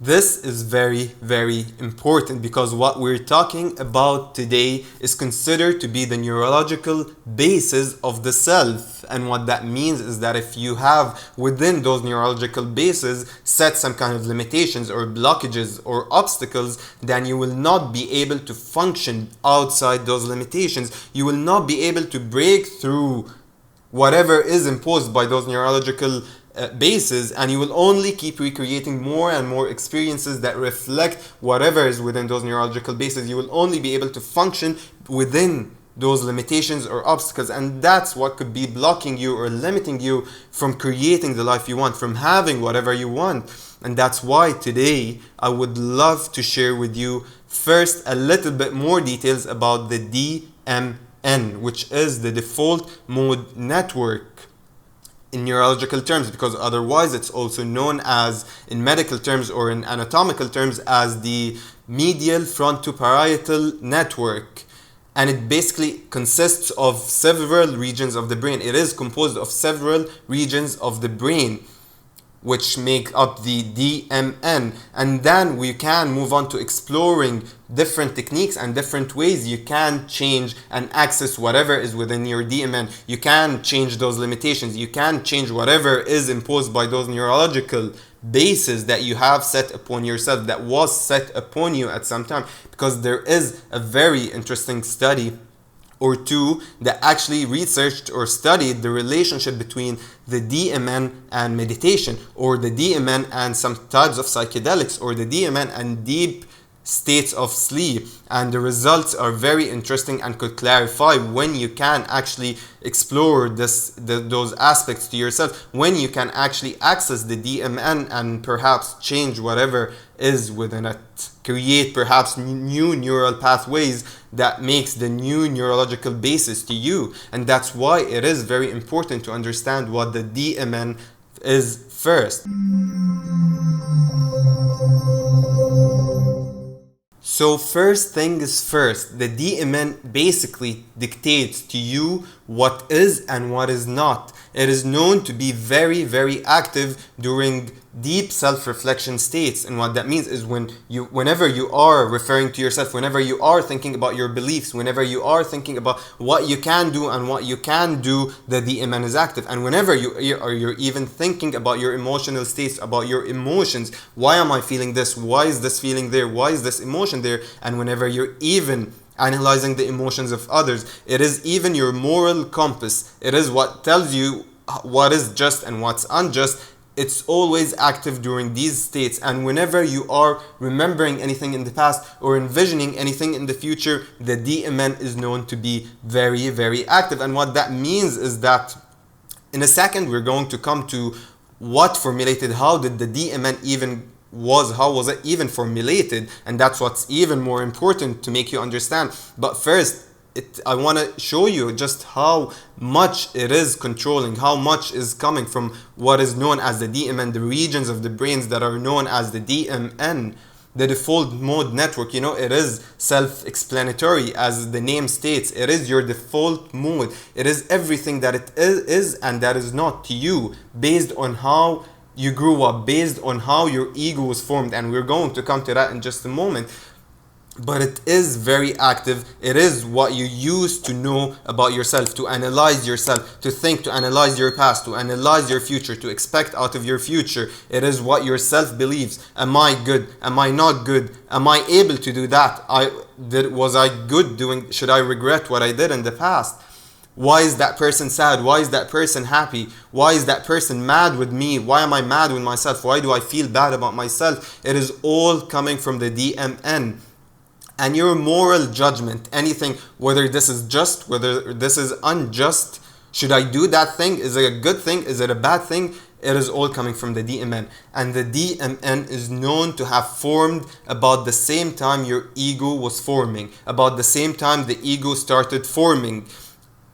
This is very, very important because what we're talking about today is considered to be the neurological basis of the self. And what that means is that if you have within those neurological bases set some kind of limitations or blockages or obstacles, then you will not be able to function outside those limitations. You will not be able to break through whatever is imposed by those neurological bases, and you will only keep recreating more and more experiences that reflect whatever is within those neurological bases. You will only be able to function within those limitations or obstacles, and that's what could be blocking you or limiting you from creating the life you want, from having whatever you want. And that's why today I would love to share with you first a little bit more details about the DMN, which is the default mode network in neurological terms, because otherwise it's also known as, in medical terms or in anatomical terms, as the medial frontoparietal network. And it basically consists of several regions of the brain. It is composed of several regions of the brain which make up the DMN. And then we can move on to exploring different techniques and different ways you can change and access whatever is within your DMN. You can change those limitations. You can change whatever is imposed by those neurological bases that you have set upon yourself, that was set upon you at some time. Because there is a very interesting study or two that actually researched or studied the relationship between the DMN and meditation, or the DMN and some types of psychedelics, or the DMN and deep states of sleep. And the results are very interesting and could clarify when you can actually explore those aspects to yourself, when you can actually access the DMN and perhaps change whatever is within it, create perhaps new neural pathways that makes the new neurological basis to you. And that's why it is very important to understand what the DMN is first. So first thing is first, the DMN basically dictates to you what is and what is not. It is known to be very, very active during deep self-reflection states. And what that means is whenever you are referring to yourself, whenever you are thinking about your beliefs, whenever you are thinking about what you can do and what you can do, the DMN is active. And whenever you're even thinking about your emotional states, about your emotions, why am I feeling this? Why is this feeling there? Why is this emotion there? And whenever you're even analyzing the emotions of others, it is even your moral compass. It is what tells you what is just and what's unjust. It's always active during these states. And whenever you are remembering anything in the past or envisioning anything in the future, the DMN is known to be very, very active. And what that means is that in a second we're going to come to what formulated, how did the DMN even how was it even formulated, and that's what's even more important to make you understand. But first, I want to show you just how much it is controlling, how much is coming from what is known as the DMN, the regions of the brains that are known as the DMN, the default mode network. You know, it is self-explanatory, as the name states. It is your default mode. It is everything that it is and that is not to you, based on how you grew up, based on how your ego was formed. And we're going to come to that in just a moment. But it is very active. It is what you used to know about yourself, to analyze yourself, to think, to analyze your past, to analyze your future, to expect out of your future. It is what your self believes. Am I good? Am I not good? Am I able to do that? Was I good doing? Should I regret what I did in the past? Why is that person sad? Why is that person happy? Why is that person mad with me? Why am I mad with myself? Why do I feel bad about myself? It is all coming from the DMN. And your moral judgment, anything, whether this is just, whether this is unjust, should I do that thing? Is it a good thing? Is it a bad thing? It is all coming from the DMN. And the DMN is known to have formed about the same time your ego was forming, about the same time the ego started forming.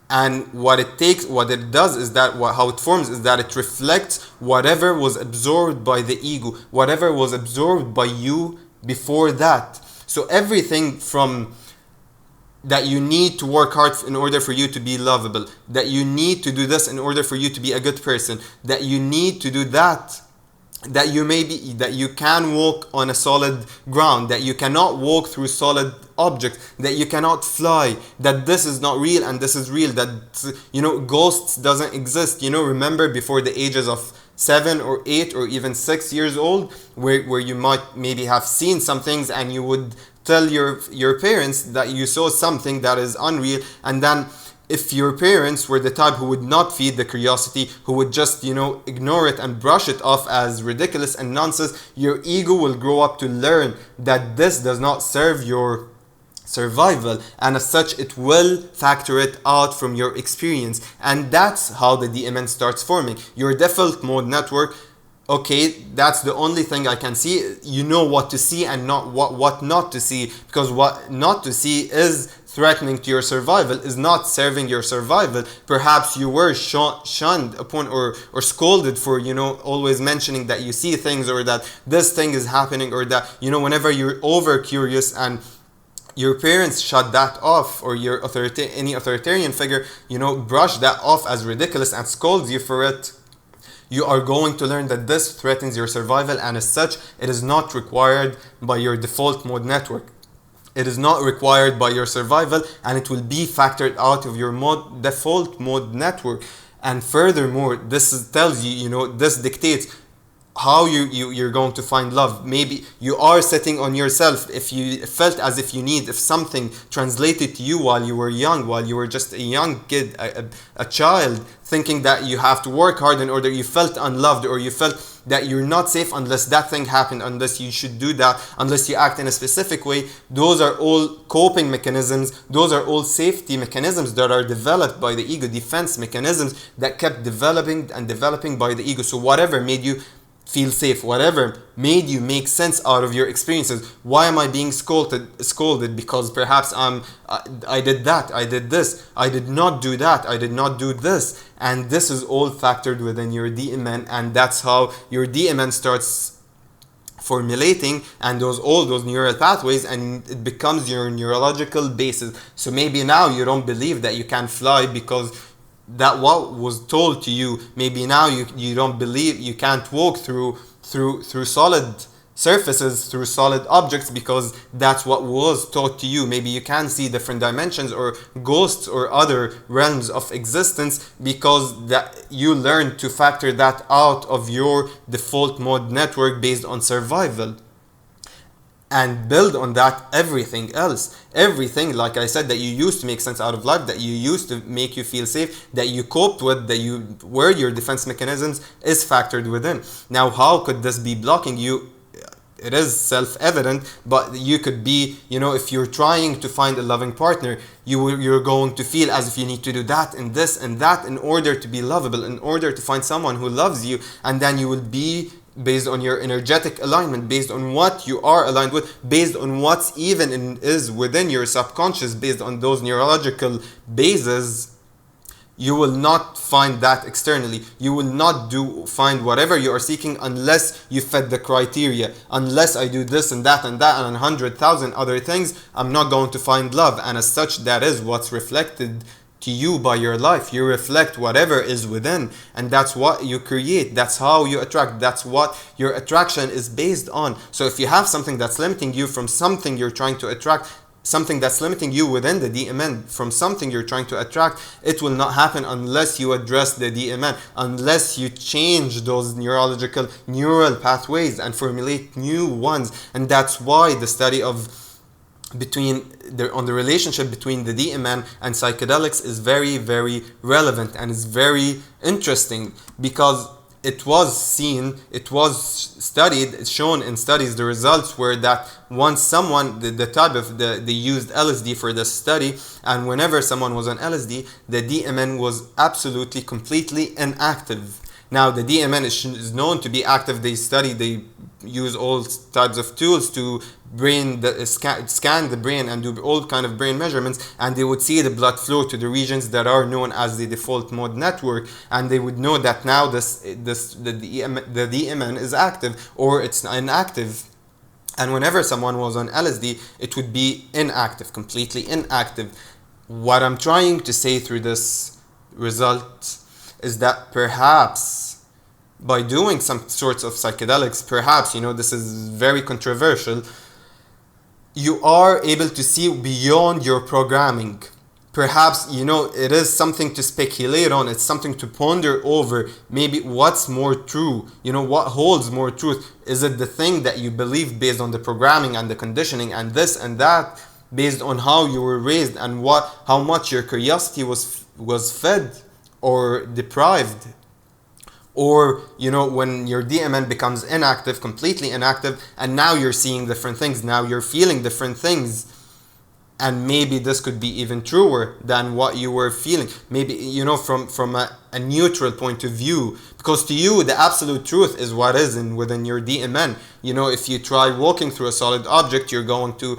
And what it does is that how it forms is that it reflects whatever was absorbed by the ego, whatever was absorbed by you before that. So everything from that you need to work hard in order for you to be lovable, that you need to do this in order for you to be a good person, that you need to do that that you can walk on a solid ground, that you cannot walk through solid objects, that you cannot fly, that this is not real and this is real, that ghosts doesn't exist. Remember before the ages of 7 or 8 or even 6 years old, where you might maybe have seen some things and you would tell your parents that you saw something that is unreal, and then if your parents were the type who would not feed the curiosity, who would just, ignore it and brush it off as ridiculous and nonsense, your ego will grow up to learn that this does not serve your survival, and as such it will factor it out from your experience. And that's how the DMN starts forming. Your default mode network, okay, that's the only thing I can see. You know what to see and not what not to see, because what not to see is threatening to your survival, is not serving your survival. Perhaps you were shunned upon or scolded for always mentioning that you see things, or that this thing is happening, or that whenever you're over curious and your parents shut that off, or your any authoritarian figure brush that off as ridiculous and scolds you for it, you are going to learn that this threatens your survival, and as such it is not required by your default mode network. It is not required by your survival, and it will be factored out of your default mode network. And furthermore, this tells you, this dictates how you're going to find love. Maybe you are setting on yourself, if you felt as if something translated to you while you were young, while you were just a young kid, a child, thinking that you have to work hard in order, you felt unloved, or you felt that you're not safe unless that thing happened, unless you should do that, unless you act in a specific way. Those are all coping mechanisms, those are all safety mechanisms that are developed by the ego, defense mechanisms that kept developing and developing by the ego. So whatever made you feel safe, whatever made you make sense out of your experiences. Why am I being scolded? Because perhaps I did that, I did this, I did not do that, I did not do this. And this is all factored within your DMN, and that's how your DMN starts formulating, and all those neural pathways, and it becomes your neurological basis. So maybe now you don't believe that you can fly because that what was told to you. Maybe now you don't believe you can't walk through solid surfaces, through solid objects, because that's what was taught to you. Maybe you can see different dimensions or ghosts or other realms of existence, because that you learned to factor that out of your default mode network based on survival, and build on that everything else. Everything, like I said, that you used to make sense out of life, that you used to make you feel safe, that you coped with, that you were your defense mechanisms, is factored within. Now, how could this be blocking you? It is self-evident, but you could be, if you're trying to find a loving partner, you're going to feel as if you need to do that and this and that in order to be lovable, in order to find someone who loves you. And then you will be, based on your energetic alignment, based on what you are aligned with, based on what's is within your subconscious, based on those neurological bases, you will not find that externally. You will not find whatever you are seeking unless you fit the criteria. Unless I do this and that and 100,000 other things, I'm not going to find love. And as such, that is what's reflected to you by your life. You reflect whatever is within, and that's what you create. That's how you attract. That's what your attraction is based on. So if you have something that's limiting you from something you're trying to attract, something that's limiting you within the DMN from something you're trying to attract, it will not happen unless you address the DMN, unless you change those neural pathways and formulate new ones. And that's why the study of on the relationship between the DMN and psychedelics is very, very relevant, and is very interesting, because it was studied, it's shown in studies, the results were that once someone, they used LSD for this study, and whenever someone was on LSD, the DMN was absolutely, completely inactive. Now, the DMN is known to be active. They use all types of tools to scan the brain and do all kind of brain measurements, and they would see the blood flow to the regions that are known as the default mode network, and they would know that now the DMN is active or it's inactive. And whenever someone was on LSD, it would be inactive, completely inactive. What I'm trying to say through this result is that perhaps by doing some sorts of psychedelics, perhaps, this is very controversial, you are able to see beyond your programming. Perhaps, it is something to speculate on, it's something to ponder over. Maybe what's more true, what holds more truth? Is it the thing that you believe based on the programming and the conditioning and this and that, based on how you were raised and how much your curiosity was fed or deprived? Or, when your DMN becomes inactive, completely inactive, and now you're seeing different things, now you're feeling different things. And maybe this could be even truer than what you were feeling. Maybe, from a neutral point of view. Because to you, the absolute truth is what is within your DMN. If you try walking through a solid object, you're going to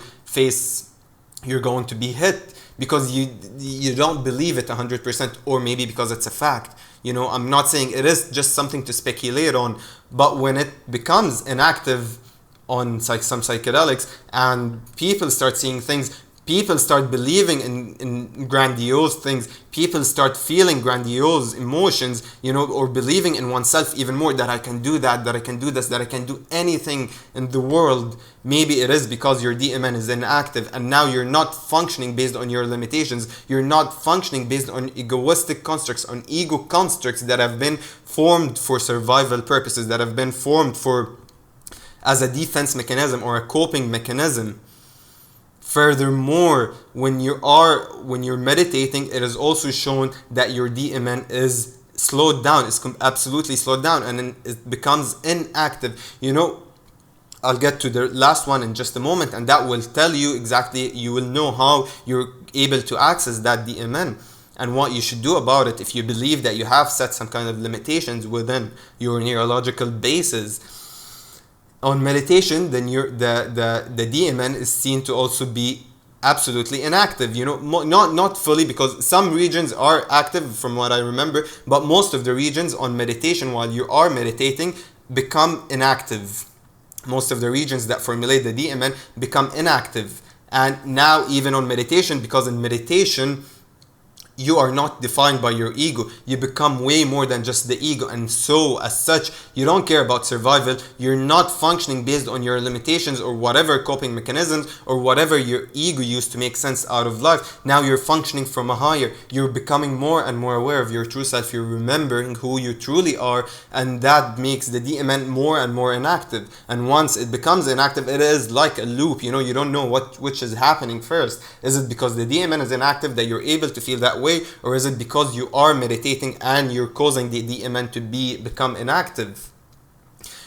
be hit. Because you don't believe it 100%, or maybe because it's a fact. I'm not saying it is just something to speculate on, but when it becomes inactive on some psychedelics and people start seeing things, people start believing in grandiose things, people start feeling grandiose emotions, or believing in oneself even more, that I can do that I can do this, that I can do anything in the world. Maybe it is because your DMN is inactive and now you're not functioning based on your limitations. You're not functioning based on egoistic constructs, on ego constructs that have been formed for survival purposes, that have been formed as a defense mechanism or a coping mechanism. Furthermore, when you're meditating, it is also shown that your DMN is slowed down, is absolutely slowed down, and then it becomes inactive. I'll get to the last one in just a moment, and that will tell you exactly, you will know how you're able to access that DMN and what you should do about it if you believe that you have set some kind of limitations within your neurological bases. On meditation, then the DMN is seen to also be absolutely inactive, not fully, because some regions are active from what I remember, but most of the regions on meditation, while you are meditating, become inactive. Most of the regions that formulate the DMN become inactive. And now even on meditation, because in meditation you are not defined by your ego, you become way more than just the ego, and so as such you don't care about survival. You're not functioning based on your limitations or whatever coping mechanisms or whatever your ego used to make sense out of life. Now you're functioning from a higher, you're becoming more and more aware of your true self, you're remembering who you truly are, and that makes the DMN more and more inactive. And once it becomes inactive, it is like a loop, you don't know which is happening first. Is it because the DMN is inactive that you're able to feel that way, or is it because you are meditating and you're causing the DMN to become inactive?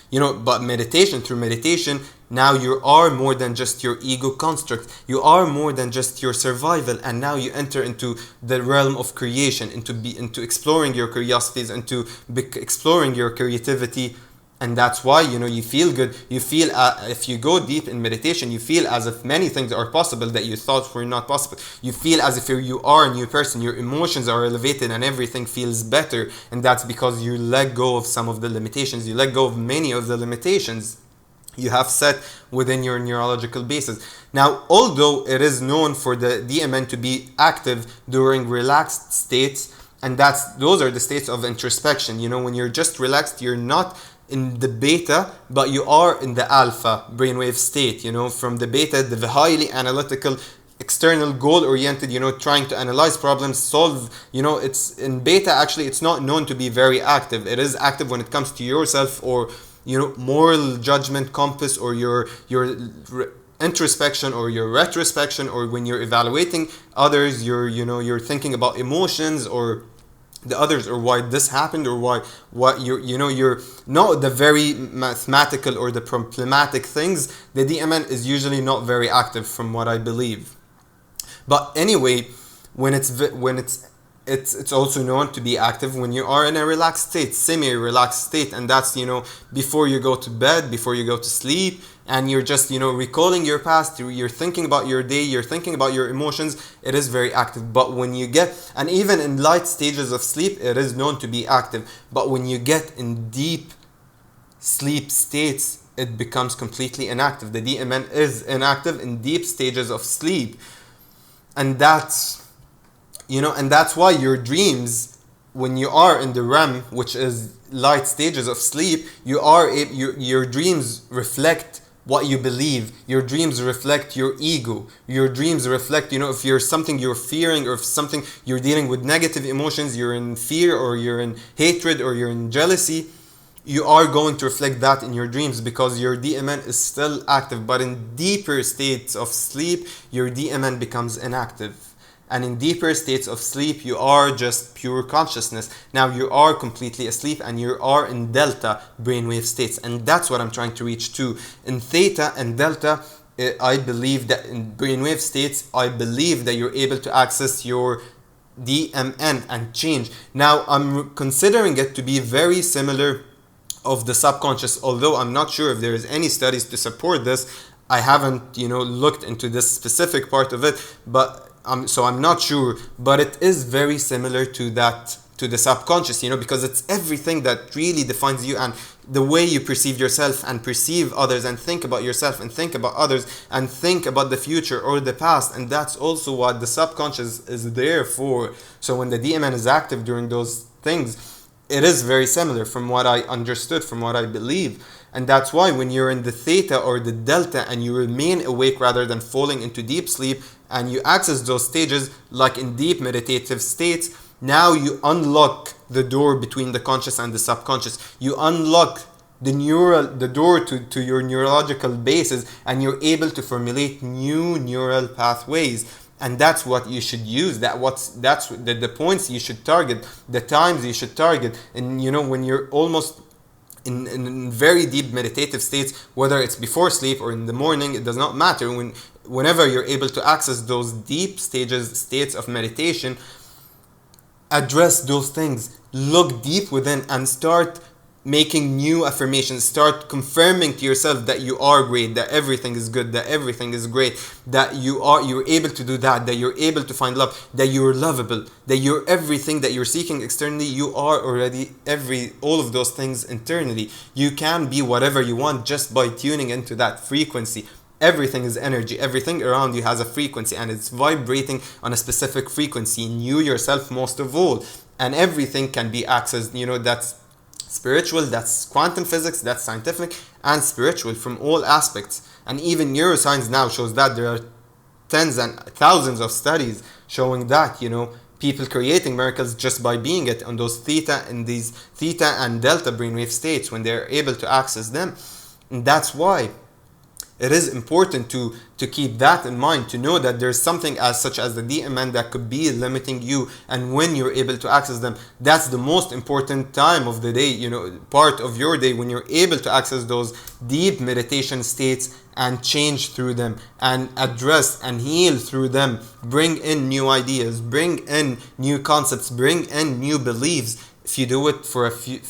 But through meditation, now you are more than just your ego construct. You are more than just your survival, and now you enter into the realm of creation, into exploring your curiosities, into exploring your creativity. And that's why, you feel good. You feel, if you go deep in meditation, you feel as if many things are possible that you thought were not possible. You feel as if you are a new person. Your emotions are elevated and everything feels better. And that's because you let go of some of the limitations. You let go of many of the limitations you have set within your neurological basis. Now, although it is known for the DMN to be active during relaxed states, and those are the states of introspection. When you're just relaxed, you're not in the beta, but you are in the alpha brainwave state. From the beta, the highly analytical, external, goal-oriented, trying to analyze problems, solve, it's in beta. Actually, it's not known to be very active. It is active when it comes to yourself, or moral judgment compass, or your introspection, or your retrospection, or when you're evaluating others, you're thinking about emotions or the others, or why this happened, or what you're not the very mathematical or the problematic things. The DMN is usually not very active from what I believe. But anyway, when it's also known to be active when you are in a relaxed state, semi-relaxed state, and that's before you go to bed, before you go to sleep, and you're just recalling your past, you're thinking about your day, you're thinking about your emotions. It is very active. But when you and even in light stages of sleep, it is known to be active. But when you get in deep sleep states, it becomes completely inactive. The DMN is inactive in deep stages of sleep, and that's why your dreams, when you are in the REM, which is light stages of sleep, your dreams reflect what you believe. Your dreams reflect your ego. Your dreams reflect, if you're something you're fearing, or if something you're dealing with negative emotions, you're in fear, or you're in hatred, or you're in jealousy, you are going to reflect that in your dreams, because your DMN is still active. But in deeper states of sleep, your DMN becomes inactive. And in deeper states of sleep, you are just pure consciousness. Now you are completely asleep, and you are in delta brainwave states. And that's what I'm trying to reach to. In theta and delta, I believe that in brainwave states, I believe that you're able to access your DMN and change. Now I'm considering it to be very similar of the subconscious, although I'm not sure if there is any studies to support this. I haven't, looked into this specific part of it, but so I'm not sure, but it is very similar to that, to the subconscious, because it's everything that really defines you, and the way you perceive yourself and perceive others, and think about yourself and think about others and think about the future or the past. And that's also what the subconscious is there for. So when the DMN is active during those things, it is very similar from what I understood, from what I believe. And that's why when you're in the theta or the delta and you remain awake rather than falling into deep sleep, and you access those stages like in deep meditative states, now you unlock the door between the conscious and the subconscious. You unlock the door to your neurological bases, and you're able to formulate new neural pathways. And that's what you should use. That's the points you should target, the times you should target. And when you're almost in very deep meditative states, whether it's before sleep or in the morning, it does not matter. Whenever you're able to access those deep states of meditation, address those things, look deep within, and start making new affirmations. Start confirming to yourself that you are great, that everything is good, that everything is great, that you're able to do that you're able to find love, that you're lovable, that you're everything that you're seeking externally. You are already all of those things internally. You can be whatever you want just by tuning into that frequency. Everything is energy. Everything around you has a frequency, and it's vibrating on a specific frequency, and you yourself most of all. And everything can be accessed. That's spiritual, that's quantum physics, that's scientific and spiritual from all aspects. And even neuroscience now shows that. There are tens and thousands of studies showing that, people creating miracles just by being it on those theta and delta brainwave states when they're able to access them. And that's why it is important to keep that in mind, to know that there's something as such as the DMN that could be limiting you. And when you're able to access them, that's the most important time of the day, part of your day, when you're able to access those deep meditation states and change through them and address and heal through them, bring in new ideas, bring in new concepts, bring in new beliefs. If you do it for a few,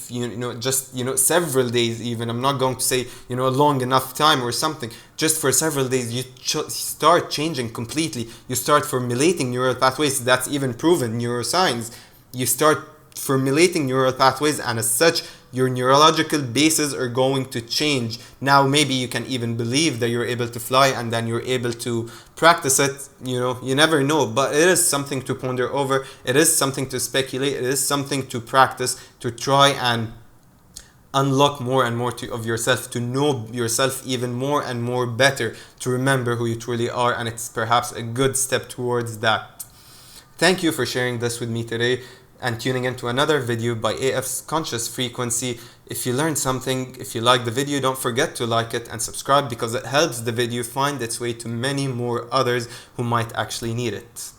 several days even, I'm not going to say, a long enough time or something, just for several days, you start changing completely. You start formulating neural pathways. That's even proven, neuroscience. You start formulating neural pathways, and as such, your neurological bases are going to change. Now maybe you can even believe that you're able to fly, and then you're able to practice it. You never know, but it is something to ponder over. It is something to speculate. It is something to practice, to try and unlock more and more of yourself, to know yourself even more and more better, to remember who you truly are. And it's perhaps a good step towards that. Thank you for sharing this with me today and tuning into another video by AF's Conscious Frequency. If you learned something, if you liked the video, don't forget to like it and subscribe, because it helps the video find its way to many more others who might actually need it.